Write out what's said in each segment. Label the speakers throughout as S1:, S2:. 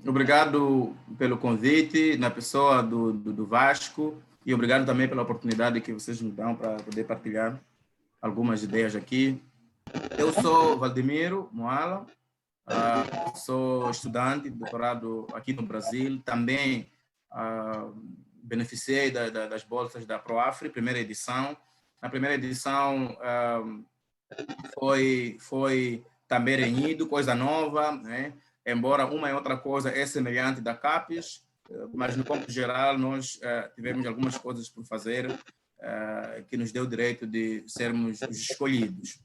S1: Obrigado pelo convite, na pessoa do Vasco, e obrigado também pela oportunidade que vocês me dão para poder partilhar algumas ideias aqui. Eu sou Valdemiro Moala, sou estudante de doutorado aqui no Brasil, também beneficiei das bolsas da ProAfri, primeira edição. Na primeira edição foi também renhido, coisa nova, né? Embora uma e outra coisa é semelhante da CAPES, mas no campo geral nós tivemos algumas coisas por fazer que nos deu o direito de sermos os escolhidos.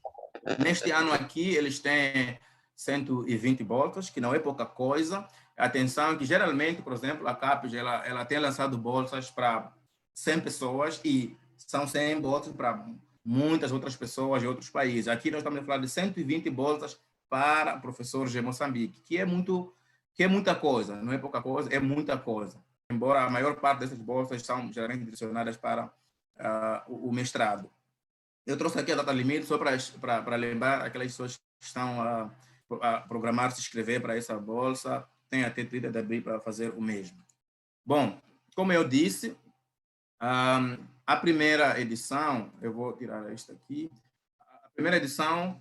S1: Neste ano aqui eles têm 120 bolsas, que não é pouca coisa. Atenção que geralmente, por exemplo, a CAPES ela tem lançado bolsas para 100 pessoas e são 100 bolsas para muitas outras pessoas de outros países. Aqui nós estamos a falar de 120 bolsas para professores de Moçambique, que é muita coisa, não é pouca coisa, é muita coisa. Embora a maior parte dessas bolsas são geralmente direcionadas para o mestrado. Eu trouxe aqui a data limite só para lembrar aquelas pessoas que estão a programar se inscrever para essa bolsa, tem até 30 de abril para fazer o mesmo. Bom, como eu disse, a primeira edição, eu vou tirar esta aqui, a primeira edição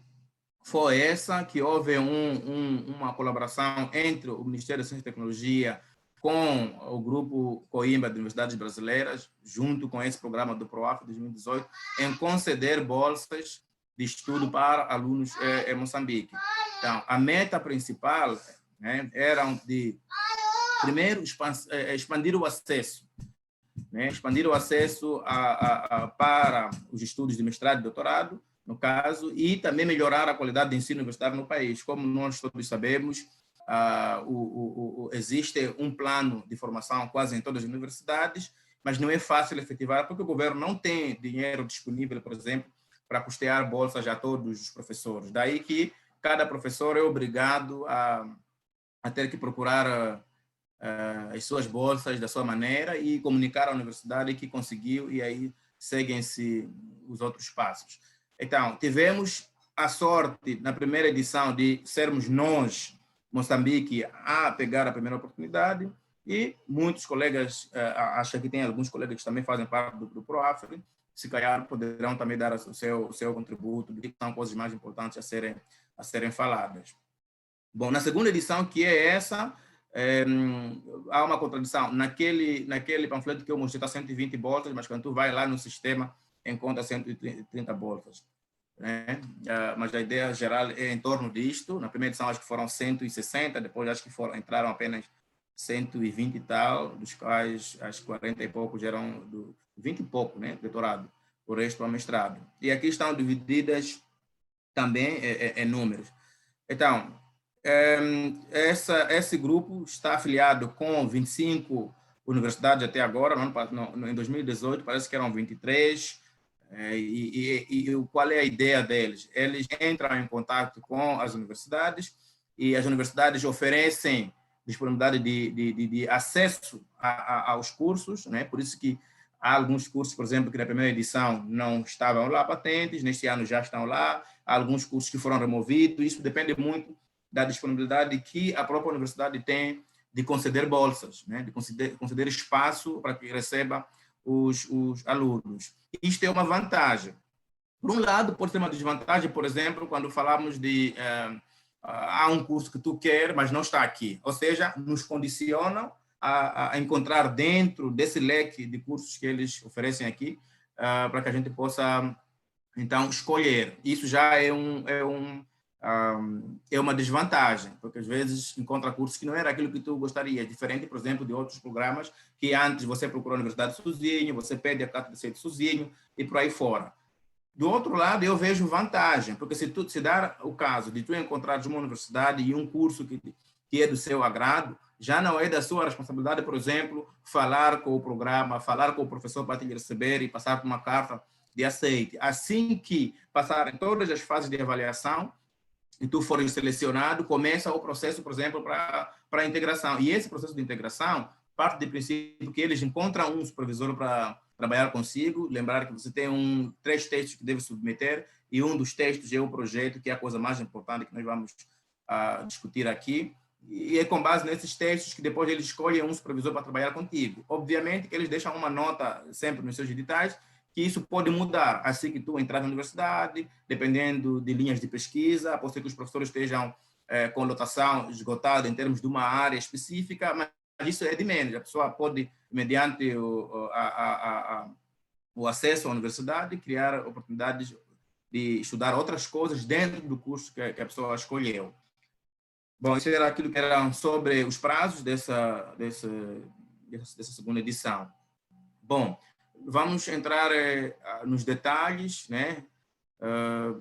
S1: foi essa, que houve uma colaboração entre o Ministério da Ciência e Tecnologia com o Grupo Coimbra de Universidades Brasileiras, junto com esse programa do ProAfri 2018, em conceder bolsas de estudo para alunos em Moçambique. Então, a meta principal, né, era de, primeiro, expandir o acesso, né, expandir o acesso para os estudos de mestrado e doutorado, no caso, e também melhorar a qualidade de ensino universitário no país. Como nós todos sabemos, existe um plano de formação quase em todas as universidades, mas não é fácil efetivar, porque o governo não tem dinheiro disponível, por exemplo, para custear bolsas a todos os professores. Daí que cada professor é obrigado a ter que procurar as suas bolsas da sua maneira e comunicar à universidade que conseguiu, e aí seguem-se os outros passos. Então, tivemos a sorte, na primeira edição, de sermos nós, Moçambique, a pegar a primeira oportunidade, e muitos colegas, acho que tem alguns colegas que também fazem parte do ProAfri, se calhar poderão também dar o seu contributo, que são coisas mais importantes a serem faladas. Bom, na segunda edição, que é essa, há uma contradição. Naquele panfleto que eu mostrei, está 120 bolsas, mas quando tu vai lá no sistema, encontra 130 bolsas. Né? Mas a ideia geral é em torno disto. Na primeira edição, acho que foram 160, depois acho que entraram apenas 120 e tal, dos quais as 40 e poucos eram 20 e pouco, né, doutorado, o resto para mestrado. E aqui estão divididas também em números. Então, esse grupo está afiliado com 25 universidades até agora, em 2018 parece que eram 23, e qual é a ideia deles? Eles entram em contato com as universidades e as universidades oferecem disponibilidade de acesso aos cursos, né? Por isso que há alguns cursos, por exemplo, que na primeira edição não estavam lá patentes, neste ano já estão lá, há alguns cursos que foram removidos, isso depende muito da disponibilidade que a própria universidade tem de conceder bolsas, né? De conceder espaço para que receba os alunos. Isto é uma vantagem. Por um lado, pode ser uma desvantagem, por exemplo, quando falamos de há um curso que tu quer, mas não está aqui. Ou seja, nos condicionam a encontrar dentro desse leque de cursos que eles oferecem aqui, para que a gente possa, então, escolher. Isso já é uma desvantagem, porque às vezes encontra cursos que não era aquilo que tu gostaria, diferente, por exemplo, de outros programas que antes você procura a universidade sozinho, você pede a carta de aceito sozinho e por aí fora. Do outro lado, eu vejo vantagem, porque se dar o caso de tu encontrares uma universidade e um curso que é do seu agrado, já não é da sua responsabilidade, por exemplo, falar com o programa, falar com o professor para te receber e passar por uma carta de aceite. Assim que passarem todas as fases de avaliação, e tu fores selecionado, começa o processo, por exemplo, para a integração. E esse processo de integração parte do princípio que eles encontram um supervisor para trabalhar consigo, lembrar que você tem 3 textos que deve submeter, e um dos textos é o projeto, que é a coisa mais importante que nós vamos discutir aqui. e é com base nesses textos que depois eles escolhem um supervisor para trabalhar contigo. Obviamente que eles deixam uma nota sempre nos seus editais, que isso pode mudar assim que tu entrar na universidade, dependendo de linhas de pesquisa, pode ser que os professores estejam com lotação esgotada em termos de uma área específica, mas isso é de menos. A pessoa pode, mediante o acesso à universidade, criar oportunidades de estudar outras coisas dentro do curso que a pessoa escolheu. Bom, isso era aquilo que era sobre os prazos dessa segunda edição. Bom, vamos entrar nos detalhes, né,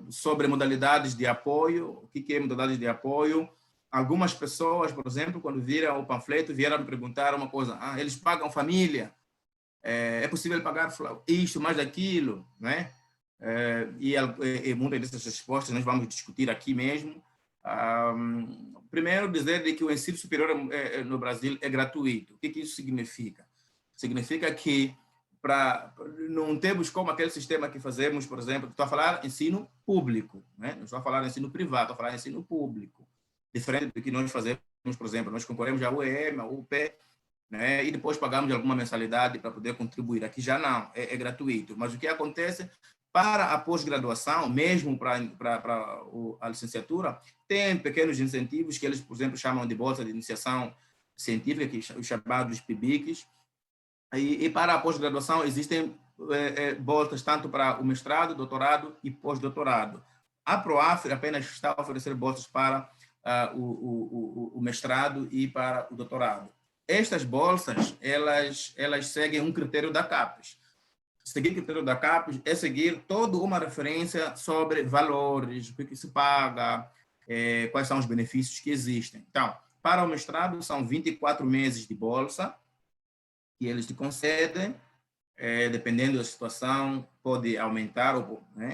S1: sobre modalidades de apoio. O que é modalidade de apoio? Algumas pessoas, por exemplo, quando viram o panfleto, vieram me perguntar uma coisa: eles pagam família? É possível pagar isto, mais daquilo, né? E muitas dessas respostas nós vamos discutir aqui mesmo. Primeiro, dizer que o ensino superior no Brasil é gratuito. O que isso significa? Significa que não temos como aquele sistema que fazemos, por exemplo, estou a falar ensino público, né? Não estou a falar ensino privado, estou a falar ensino público. Diferente do que nós fazemos, por exemplo, nós concorremos à UEM, à UPE, né? E depois pagamos alguma mensalidade para poder contribuir. Aqui já não, é gratuito. Mas o que acontece para a pós-graduação, mesmo para a licenciatura, tem pequenos incentivos que eles, por exemplo, chamam de bolsa de iniciação científica, que os chamados PIBICs. E para a pós-graduação existem bolsas tanto para o mestrado, doutorado e pós-doutorado. A PROAF apenas está a oferecer bolsas para o mestrado e para o doutorado. Estas bolsas, elas seguem um critério da CAPES. Seguir o critério da CAPES é seguir toda uma referência sobre valores, o que se paga, quais são os benefícios que existem. Então, para o mestrado, são 24 meses de bolsa que eles te concedem, dependendo da situação, pode aumentar,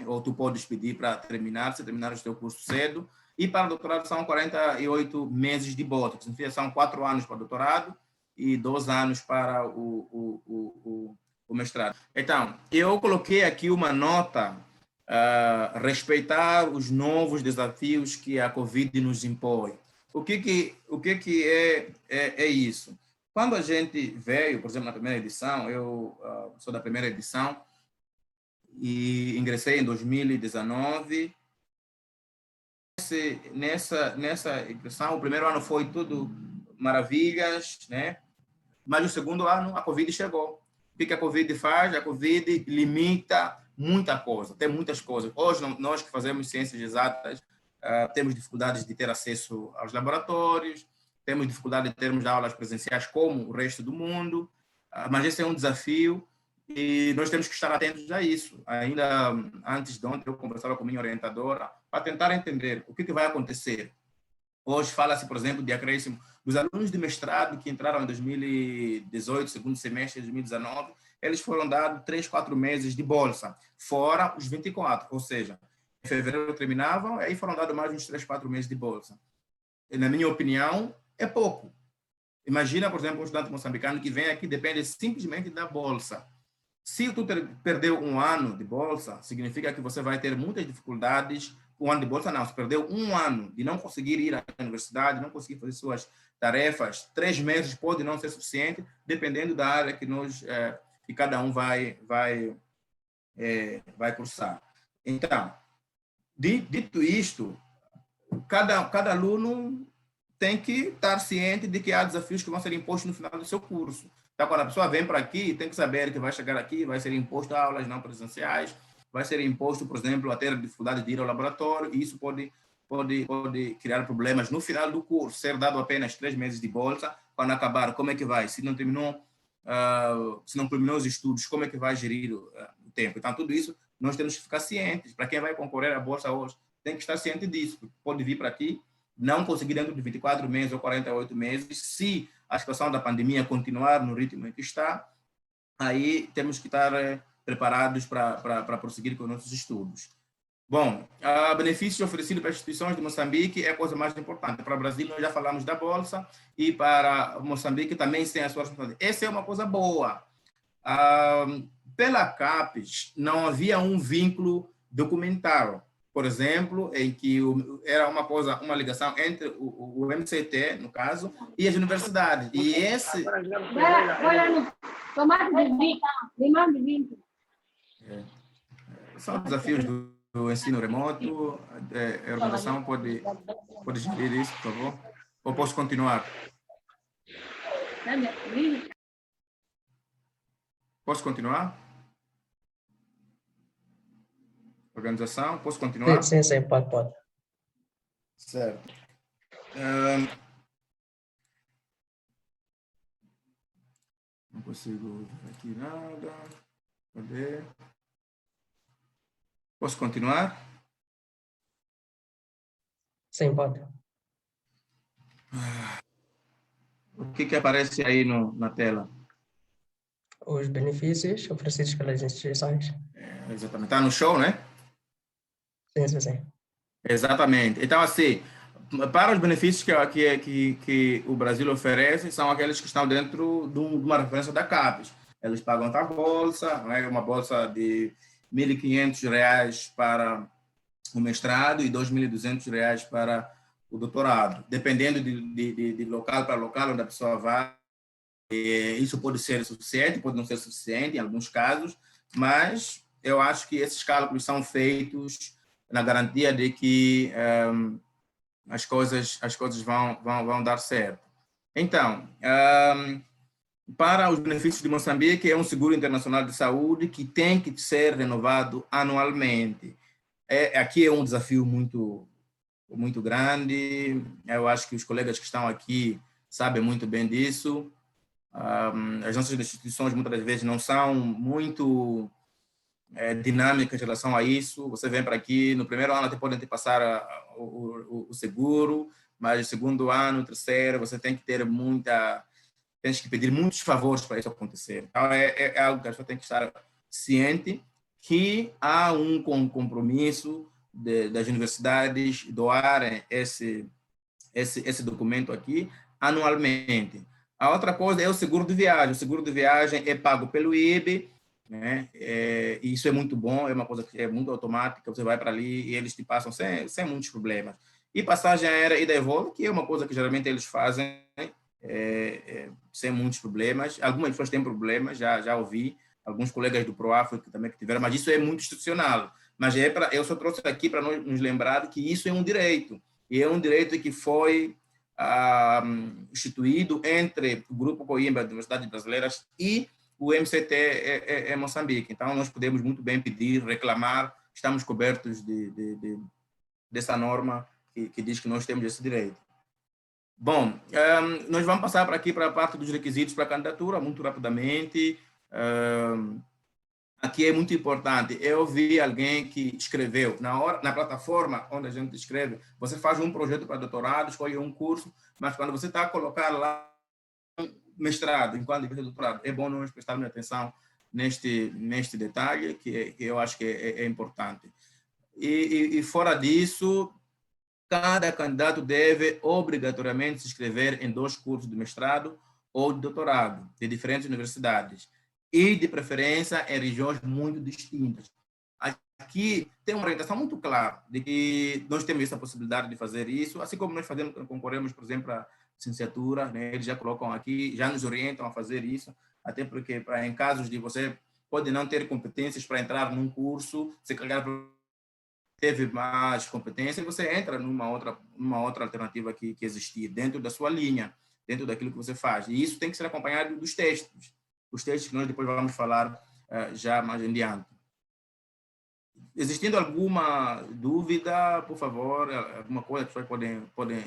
S1: ou tu podes pedir para terminar, se terminar o teu curso cedo. E para o doutorado são 48 meses de bolsa, que significa são 4 anos para o doutorado e 2 anos para o mestrado. Então, eu coloquei aqui uma nota, respeitar os novos desafios que a Covid nos impõe. O que é isso? Quando a gente veio, por exemplo, na primeira edição, eu sou da primeira edição e ingressei em 2019. Nessa ingressão, o primeiro ano foi tudo maravilhas, né? Mas o segundo ano a Covid chegou. O que a Covid faz? A Covid limita muita coisa, tem muitas coisas. Hoje, nós que fazemos ciências exatas, temos dificuldades de ter acesso aos laboratórios, temos dificuldade de termos aulas presenciais como o resto do mundo, mas esse é um desafio e nós temos que estar atentos a isso. Ainda antes de ontem, eu conversava com minha orientadora para tentar entender o que vai acontecer. Hoje fala-se, por exemplo, de acréscimo dos alunos de mestrado que entraram em 2018, segundo semestre de 2019, eles foram dados 3, 4 meses de bolsa, fora os 24, ou seja, em fevereiro terminavam, aí foram dados mais uns 3, 4 meses de bolsa. E, na minha opinião, é pouco. Imagina, por exemplo, um estudante moçambicano que vem aqui, depende simplesmente da bolsa. Se tu perdeu um ano de bolsa, significa que você vai ter muitas dificuldades. Um ano de bolsa não, você perdeu um ano de não conseguir ir à universidade, não conseguir fazer suas tarefas. 3 meses pode não ser suficiente, dependendo da área que cada um vai cursar. Então, dito isto, cada aluno tem que estar ciente de que há desafios que vão ser impostos no final do seu curso. Então, quando a pessoa vem para aqui, tem que saber que vai chegar aqui, vai ser imposto a aulas não presenciais, vai ser imposto, por exemplo, a ter dificuldade de ir ao laboratório, e isso pode criar problemas no final do curso, ser dado apenas 3 meses de bolsa, quando acabar, como é que vai? Se não terminou os estudos, como é que vai gerir o tempo? Então, tudo isso nós temos que ficar cientes. Para quem vai concorrer à bolsa hoje, tem que estar ciente disso, porque pode vir para aqui, não conseguir dentro de 24 meses ou 48 meses, se a situação da pandemia continuar no ritmo em que está, aí temos que estar preparados para prosseguir com nossos estudos. Bom, benefícios oferecidos para as instituições de Moçambique é a coisa mais importante. Para o Brasil, nós já falamos da Bolsa, e para Moçambique também tem as suas responsabilidades. Essa é uma coisa boa. Pela CAPES, não havia um vínculo documental. por exemplo, em que era uma ligação entre o MCT, no caso, e as universidades. E esse... São desafios do ensino remoto. A organização pode gerir isso, por favor? Ou posso continuar? Posso continuar? Organização, posso continuar?
S2: Sim, pode.
S1: Certo. Não consigo ver aqui nada. Cadê? Posso continuar?
S2: Sim, pode.
S1: O que aparece aí na tela?
S2: Os benefícios oferecidos pelas instituições.
S1: Exatamente. Está no show, né?
S2: Sim.
S1: Exatamente. Então, assim, para os benefícios que o Brasil oferece, são aqueles que estão dentro de uma referência da CAPES. Eles pagam a bolsa, né? Uma bolsa de R$ 1.500 para o mestrado e R$ 2.200 para o doutorado, dependendo de local para local onde a pessoa vai. Isso pode ser suficiente, pode não ser suficiente em alguns casos, mas eu acho que esses cálculos são feitos na garantia de que as coisas vão dar certo. Então, para os benefícios de Moçambique, é um seguro internacional de saúde que tem que ser renovado anualmente. Aqui é um desafio muito grande. Eu acho que os colegas que estão aqui sabem muito bem disso. As nossas instituições muitas das vezes não são muito dinâmicas em relação a isso. Você vem para aqui, no primeiro ano até podem te passar o seguro, mas no segundo ano, terceiro, você tem que tens que pedir muitos favores para isso acontecer. Então, é algo que a pessoa tem que estar ciente que há um compromisso das universidades doarem esse documento aqui anualmente. A outra coisa é o seguro de viagem. O seguro de viagem é pago pelo IBE, né? E isso é muito bom, é uma coisa que é muito automática. Você vai para ali e eles te passam sem muitos problemas. E passagem aérea ida e volta, que é uma coisa que geralmente eles fazem sem muitos problemas. Algumas pessoas têm problemas, já ouvi. Alguns colegas do ProAfrica também que tiveram, mas isso é muito institucional. Mas eu só trouxe aqui para nos lembrar que isso é um direito. E é um direito que foi instituído entre o Grupo Coimbra, das Universidades Brasileiras, e o MCT em Moçambique. Então, nós podemos muito bem pedir, reclamar, estamos cobertos dessa norma que diz que nós temos esse direito. Bom, nós vamos passar para aqui para a parte dos requisitos para a candidatura, muito rapidamente. Aqui é muito importante. Eu vi alguém que escreveu, na plataforma onde a gente escreve, você faz um projeto para doutorado, escolhe um curso, mas quando você está a colocar lá mestrado, enquanto de doutorado, é bom nós prestarmos atenção neste detalhe, que eu acho que é importante. E fora disso, cada candidato deve obrigatoriamente se inscrever em 2 cursos de mestrado ou de doutorado de diferentes universidades e, de preferência, em regiões muito distintas. Aqui tem uma orientação muito clara de que nós temos essa possibilidade de fazer isso, assim como nós concorremos, por exemplo, à licenciatura, né? Eles já colocam aqui, já nos orientam a fazer isso, até porque em casos de você pode não ter competências para entrar num curso, se calhar teve mais competência, você entra numa outra alternativa que existir dentro da sua linha, dentro daquilo que você faz. E isso tem que ser acompanhado dos textos, os textos que nós depois vamos falar já mais adiante. Existindo alguma dúvida, por favor, alguma coisa que vocês podem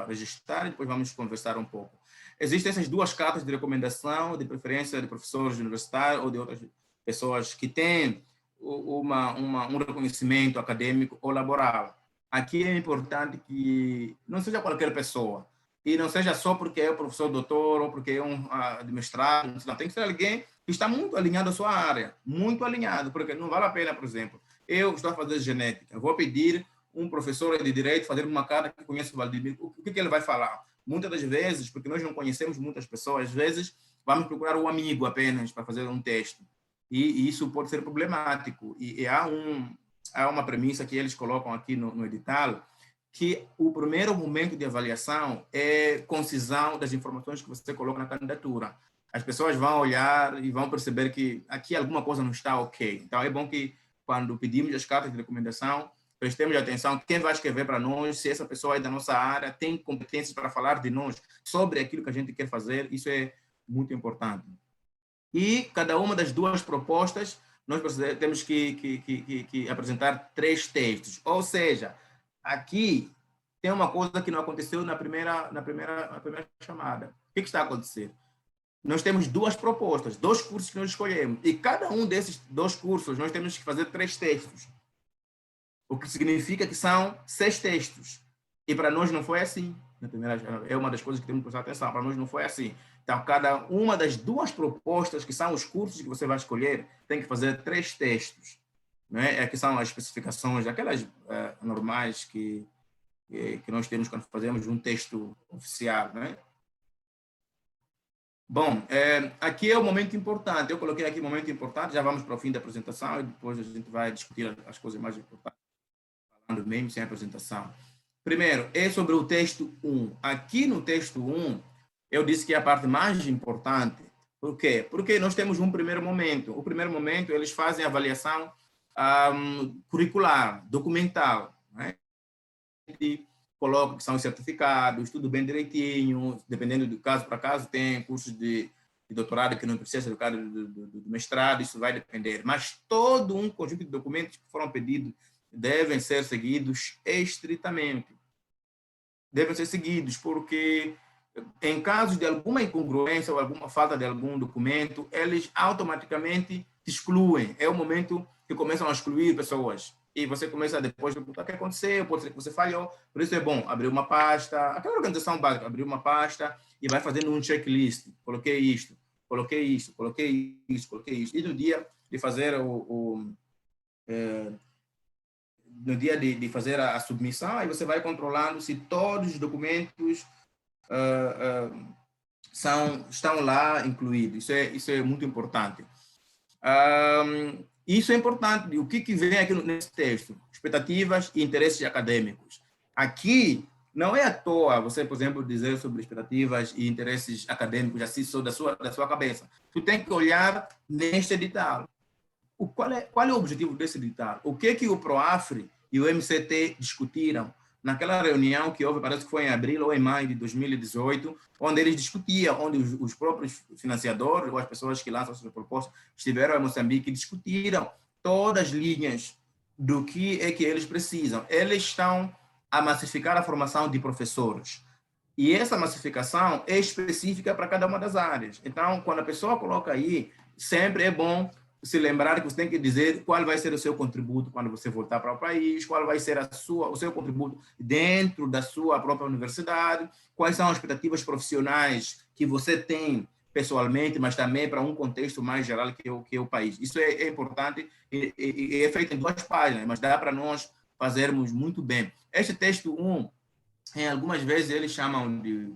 S1: registrar e depois vamos conversar um pouco. Existem essas 2 cartas de recomendação, de preferência de professores universitários ou de outras pessoas que têm um reconhecimento acadêmico ou laboral. Aqui é importante que não seja qualquer pessoa, e não seja só porque é o professor doutor ou porque é um de mestrado, não, tem que ser alguém que está muito alinhado à sua área, muito alinhado, porque não vale a pena, por exemplo, eu estou a fazer genética, vou pedir um professor de direito fazer uma carta que conhece o Valdemir, o que ele vai falar? Muitas das vezes, porque nós não conhecemos muitas pessoas, às vezes vamos procurar um amigo apenas para fazer um texto, e isso pode ser problemático, e há há uma premissa que eles colocam aqui no edital, que o primeiro momento de avaliação é concisão das informações que você coloca na candidatura. As pessoas vão olhar e vão perceber que aqui alguma coisa não está ok. Então, é bom que, quando pedimos as cartas de recomendação, prestemos atenção quem vai escrever para nós, se essa pessoa é da nossa área, tem competências para falar de nós sobre aquilo que a gente quer fazer. Isso é muito importante. E cada uma das duas propostas, nós temos que apresentar 3 textos. Ou seja, aqui tem uma coisa que não aconteceu na primeira chamada. O que está acontecendo? Nós temos 2 propostas, 2 cursos que nós escolhemos. E cada um desses 2 cursos, nós temos que fazer 3 textos. O que significa que são 6 textos. E para nós não foi assim. É uma das coisas que temos que prestar atenção. Para nós não foi assim. Então, cada uma das 2 propostas, que são os cursos que você vai escolher, tem que fazer 3 textos. Né? Que são as especificações, aquelas normais que nós temos quando fazemos um texto oficial. Né? Bom, aqui é o momento importante. Eu coloquei aqui o momento importante, já vamos para o fim da apresentação e depois a gente vai discutir as coisas mais importantes, falando mesmo sem apresentação. Primeiro, é sobre o texto 1. Aqui no texto 1, eu disse que é a parte mais importante. Por quê? Porque nós temos um primeiro momento. O primeiro momento, eles fazem avaliação curricular, documental. Né? E coloca que são os certificados, tudo bem direitinho, dependendo do caso para caso, tem cursos de doutorado que não precisa do caso do mestrado, isso vai depender. Mas todo um conjunto de documentos que foram pedidos devem ser seguidos estritamente. Devem ser seguidos, porque em caso de alguma incongruência ou alguma falta de algum documento, eles automaticamente te excluem. É o momento que começam a excluir pessoas. E você começa depois a perguntar o que aconteceu, pode ser que você falhou. Por isso é bom abrir uma pasta, aquela organização básica, abrir uma pasta e vai fazendo um checklist. Coloquei isto, coloquei isso, coloquei isso, coloquei isso. E no dia de fazer no dia de fazer a submissão, aí você vai controlando se todos os documentos estão lá incluídos. Isso é muito importante. Isso é importante. O que vem aqui nesse texto? Expectativas e interesses acadêmicos. Aqui, não é à toa você, por exemplo, dizer sobre expectativas e interesses acadêmicos, assim, só da sua cabeça. Tu tem que olhar neste edital. Qual é o objetivo desse edital? O que o PROAFRE e o MCT discutiram naquela reunião que houve, parece que foi em abril ou em maio de 2018, onde eles discutiam, onde os próprios financiadores ou as pessoas que lançam suas propostas estiveram em Moçambique e discutiram todas as linhas do que é que eles precisam. Eles estão a massificar a formação de professores. E essa massificação é específica para cada uma das áreas. Então, quando a pessoa coloca aí, sempre é bom se lembrar que você tem que dizer qual vai ser o seu contributo quando você voltar para o país, qual vai ser o seu contributo dentro da sua própria universidade, quais são as expectativas profissionais que você tem pessoalmente, mas também para um contexto mais geral que é o país. Isso é importante e é feito em 2 páginas, mas dá para nós fazermos muito bem. Este texto 1, em algumas vezes eles chamam de...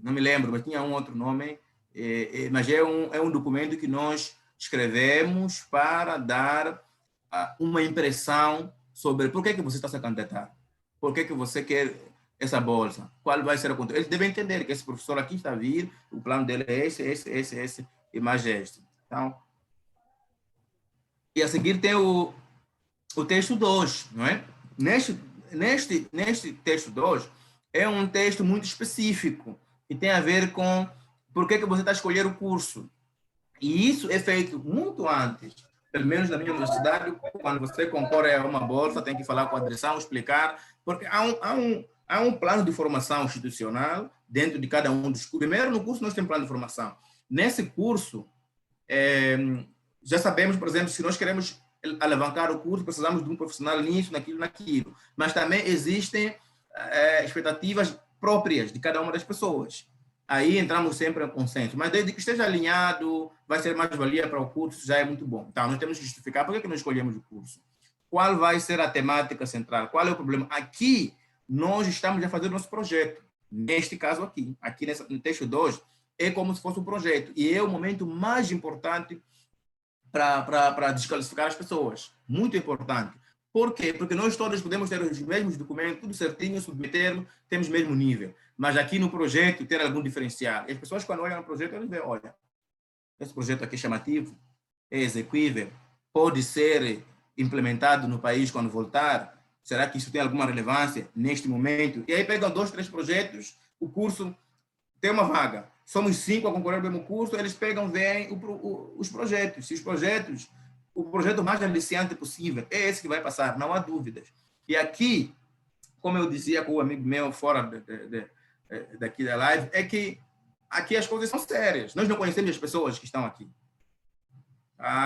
S1: não me lembro, mas tinha um outro nome, mas é um documento que nós escrevemos para dar uma impressão sobre por que você está se candidatando, por que você quer essa bolsa, qual vai ser a conta. Eles devem entender que esse professor aqui está a vir, o plano dele é esse, e mais este. Então, e a seguir tem o texto 2, não é? Neste texto 2, é um texto muito específico, que tem a ver com por que você está escolhendo o curso. E isso é feito muito antes. Pelo menos na minha universidade, quando você concorre a uma bolsa, tem que falar com a direção, explicar, porque há um plano de formação institucional dentro de cada um dos cursos. Primeiro, no curso, nós temos plano de formação. Nesse curso, já sabemos, por exemplo, se nós queremos alavancar o curso, precisamos de um profissional nisso, naquilo. Mas também existem expectativas próprias de cada uma das pessoas. Aí entramos sempre em consenso. Mas desde que esteja alinhado, vai ser mais-valia para o curso, já é muito bom. Então, nós temos que justificar por que nós escolhemos o curso. Qual vai ser a temática central? Qual é o problema? Aqui, nós estamos a fazer nosso projeto. Neste caso aqui no texto 2, é como se fosse um projeto. E é o momento mais importante para desclassificar as pessoas. Muito importante. Por quê? Porque nós todos podemos ter os mesmos documentos, tudo certinho, submeter, temos o mesmo nível. Mas aqui no projeto ter algum diferencial. E as pessoas, quando olham no projeto, eles veem, olha, esse projeto aqui é chamativo, é execuível, pode ser implementado no país quando voltar. Será que isso tem alguma relevância neste momento? E aí pegam 2, 3 projetos, o curso tem uma vaga. Somos 5 a concorrer no mesmo curso, eles pegam, veem os projetos. Se os projetos, o projeto mais aliciante possível é esse que vai passar, não há dúvidas. E aqui, como eu dizia com o amigo meu fora daqui da live, é que aqui as coisas são sérias. Nós não conhecemos as pessoas que estão aqui.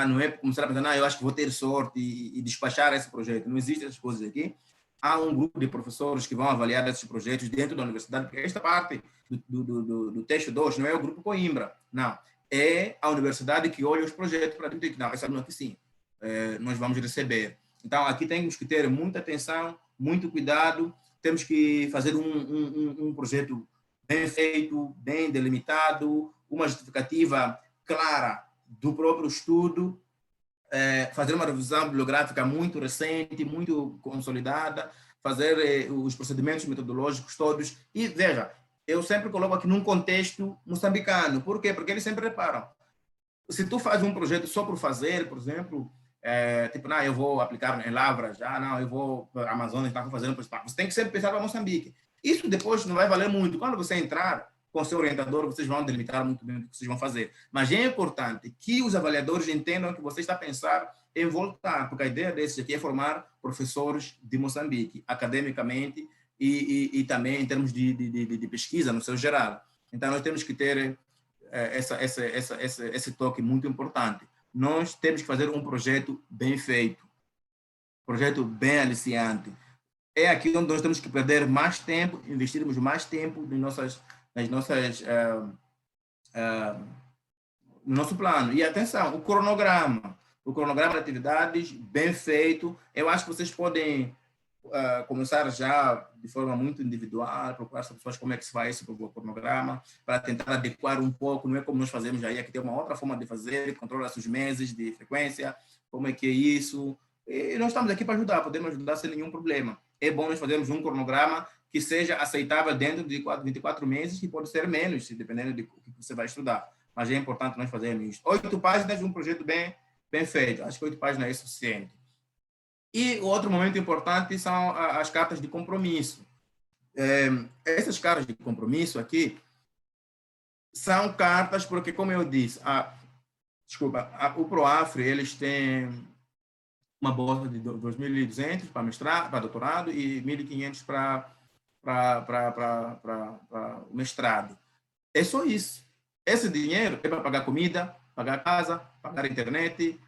S1: Não é começar a pensar, eu acho que vou ter sorte e despachar esse projeto. Não existem essas coisas aqui. Há um grupo de professores que vão avaliar esses projetos dentro da universidade, porque esta parte do texto 2 não é o grupo Coimbra, não. É a universidade que olha os projetos para dizer que não, essa não aqui sim, nós vamos receber. Então, aqui temos que ter muita atenção, muito cuidado, temos que fazer um projeto bem feito, bem delimitado, uma justificativa clara do próprio estudo, fazer uma revisão bibliográfica muito recente, muito consolidada, fazer os procedimentos metodológicos todos. E, veja, eu sempre coloco aqui num contexto moçambicano. Por quê? Porque eles sempre reparam. Se tu faz um projeto só por fazer, por exemplo, tipo, não, eu vou aplicar em Lavras, não, eu vou para a Amazônia, vou fazer você tem que sempre pensar para Moçambique. Isso depois não vai valer muito. Quando você entrar com seu orientador, vocês vão delimitar muito bem o que vocês vão fazer. Mas é importante que os avaliadores entendam que você está a pensar em voltar, porque a ideia desses aqui é formar professores de Moçambique, academicamente e também em termos de pesquisa, no seu geral. Então, nós temos que ter esse toque muito importante. Nós temos que fazer um projeto bem feito, projeto bem aliciante. É aqui onde nós temos que perder mais tempo, investirmos mais tempo no nosso plano. E atenção, o cronograma de atividades bem feito. Eu acho que vocês podem começar já de forma muito individual, procurar as pessoas como é que se faz esse cronograma, para tentar adequar um pouco, não é como nós fazemos aí, aqui tem uma outra forma de fazer, controla-se os meses de frequência, como é que é isso. E nós estamos aqui para ajudar, podemos ajudar sem nenhum problema. É bom nós fazermos um cronograma que seja aceitável dentro de 24 meses, que pode ser menos, dependendo do que você vai estudar. Mas é importante nós fazermos isso. 8 páginas de um projeto bem feito. Acho que 8 páginas é suficiente. E o outro momento importante são as cartas de compromisso. Essas cartas de compromisso aqui são cartas porque, como eu disse, o ProAfri, eles têm uma bolsa de 2.200 para mestrado, para doutorado e 1.500 para o mestrado. É só isso. Esse dinheiro é para pagar comida, pagar casa, pagar internet,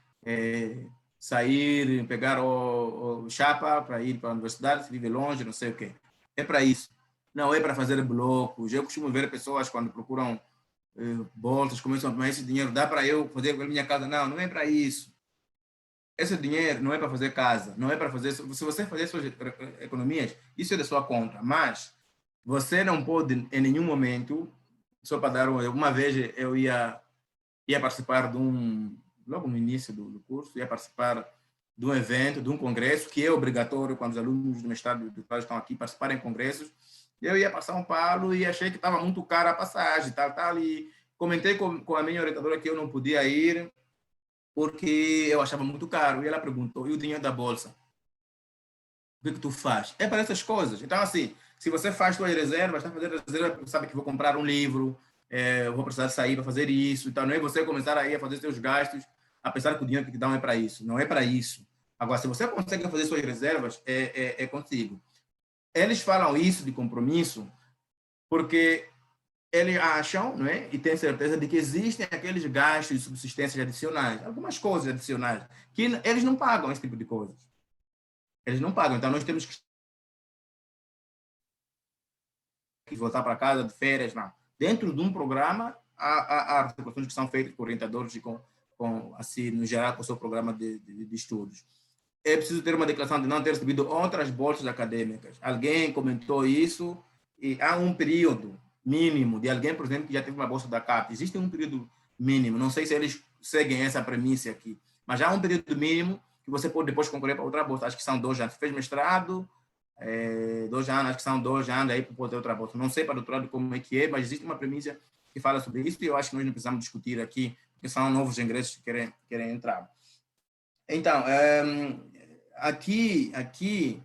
S1: sair, pegar o chapa para ir para a universidade, se vive longe, não sei o quê. É para isso. Não é para fazer blocos. Eu costumo ver pessoas quando procuram bolsas, começam a tomar esse dinheiro, dá para eu fazer com a minha casa. Não é para isso. Esse dinheiro não é para fazer casa, não é para fazer... Se você fazer suas economias, isso é da sua conta, mas você não pode, em nenhum momento, só para dar uma vez, eu ia participar de logo no início do curso, ia participar de um evento, de um congresso, que é obrigatório quando os alunos do mestrado e do doutorado estão aqui participarem em congressos. Eu ia para São Paulo e achei que estava muito cara a passagem, tal, e comentei com a minha orientadora que eu não podia ir, porque eu achava muito caro. E ela perguntou, e o dinheiro da bolsa? O que tu faz? É para essas coisas. Então, assim, se você faz suas reservas, está fazendo reserva, sabe que vou comprar um livro, eu vou precisar sair para fazer isso. Então, não é você começar aí a fazer seus gastos, a pensar que o dinheiro que te dão é para isso. Não é para isso. Agora, se você consegue fazer suas reservas, é contigo. Eles falam isso de compromisso porque eles acham, não é? E têm certeza de que existem aqueles gastos de subsistência adicionais, algumas coisas adicionais, que eles não pagam esse tipo de coisas. Eles não pagam. Então, nós temos que voltar para casa de férias, não. Dentro de um programa, há articulações que são feitas por orientadores e assim, no geral, com o seu programa de estudos. É preciso ter uma declaração de não ter recebido outras bolsas acadêmicas. Alguém comentou isso, e há um período mínimo de alguém, por exemplo, que já teve uma bolsa da CAP. Existe um período mínimo. Não sei se eles seguem essa premissa aqui. mas há um período mínimo que você pode depois concorrer para outra bolsa. Acho que são 2 anos. Você fez mestrado, 2 anos, acho que são 2 anos aí para poder ter outra bolsa. Não sei para doutorado como é que é, mas existe uma premissa que fala sobre isso e eu acho que nós não precisamos discutir aqui, porque são novos ingressos que querem entrar. Então, aqui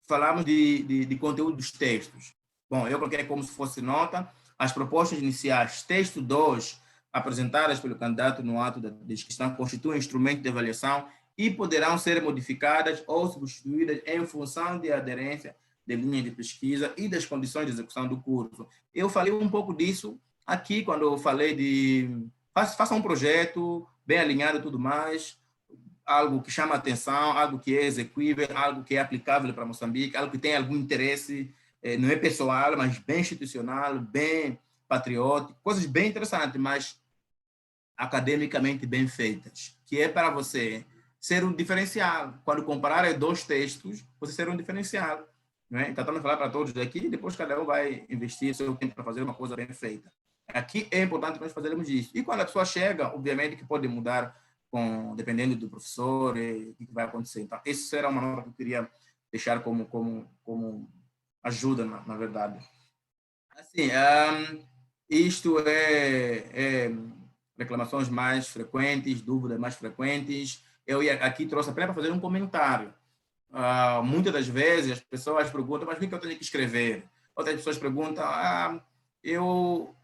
S1: falamos de conteúdo dos textos. Bom, eu coloquei como se fosse nota as propostas iniciais, texto 2, apresentadas pelo candidato no ato da inscrição, constituem instrumento de avaliação e poderão ser modificadas ou substituídas em função de aderência de linhas de pesquisa e das condições de execução do curso. Eu falei um pouco disso aqui quando eu falei de faça um projeto bem alinhado e tudo mais, algo que chama atenção, algo que é execuível, algo que é aplicável para Moçambique, algo que tem algum interesse, não é pessoal, mas bem institucional, bem patriótico, coisas bem interessantes, mas academicamente bem feitas, que é para você ser um diferencial. Quando comparar 2 textos, você ser um diferencial. Não é? Então, estamos a falar para todos daqui, depois cada um vai investir seu tempo para fazer uma coisa bem feita. Aqui é importante nós fazermos isso. E quando a pessoa chega, obviamente que pode mudar dependendo do professor, o que vai acontecer. Então, isso será uma nota que eu queria deixar como ajuda, na verdade. Assim, isto é reclamações mais frequentes, dúvidas mais frequentes. Eu aqui trouxe apenas para fazer um comentário. Muitas das vezes as pessoas perguntam, mas o que eu tenho que escrever? Outras pessoas perguntam, eu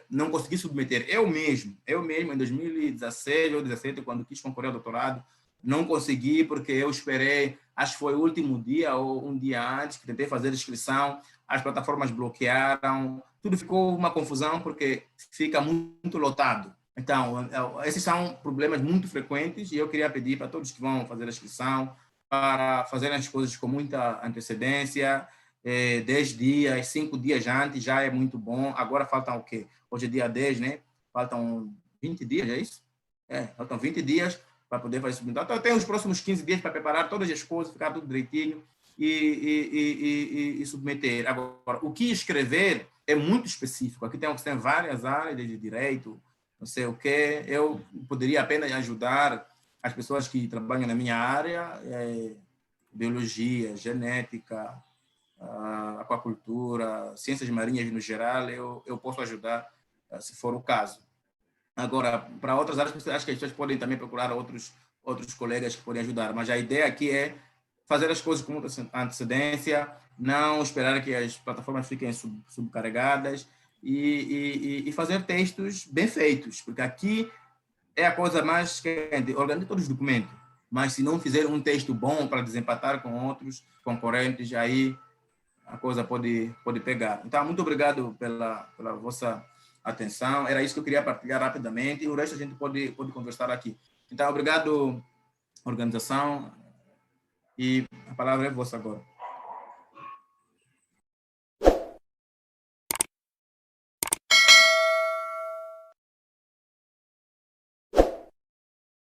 S1: não consegui submeter. Eu mesmo, em 2016 ou 2017, quando quis concorrer ao doutorado, não consegui porque eu esperei, acho que foi o último dia ou um dia antes, que tentei fazer a inscrição, as plataformas bloquearam, tudo ficou uma confusão porque fica muito lotado. Então, esses são problemas muito frequentes e eu queria pedir para todos que vão fazer a inscrição para fazerem as coisas com muita antecedência, 10 dias, 5 dias antes já é muito bom. Agora faltam o quê? Hoje é dia 10, né? Faltam 20 dias, é isso? Faltam 20 dias para poder fazer isso. Então, eu tenho os próximos 15 dias para preparar todas as coisas, ficar tudo direitinho e submeter. Agora, o que escrever é muito específico. Aqui tem várias áreas de direito, não sei o quê. Eu poderia apenas ajudar as pessoas que trabalham na minha área, biologia, genética, aquacultura, ciências marinhas no geral, eu posso ajudar se for o caso. Agora, para outras áreas, acho que as pessoas podem também procurar outros colegas que podem ajudar, mas a ideia aqui é fazer as coisas com muita antecedência, não esperar que as plataformas fiquem subcarregadas e fazer textos bem feitos, porque aqui é a coisa mais quente, organizar todos os documentos, mas se não fizer um texto bom para desempatar com outros concorrentes, aí a coisa pode pegar. Então, muito obrigado pela vossa atenção. Era isso que eu queria partilhar rapidamente e o resto a gente pode conversar aqui. Então, obrigado, organização, e a palavra é vossa agora.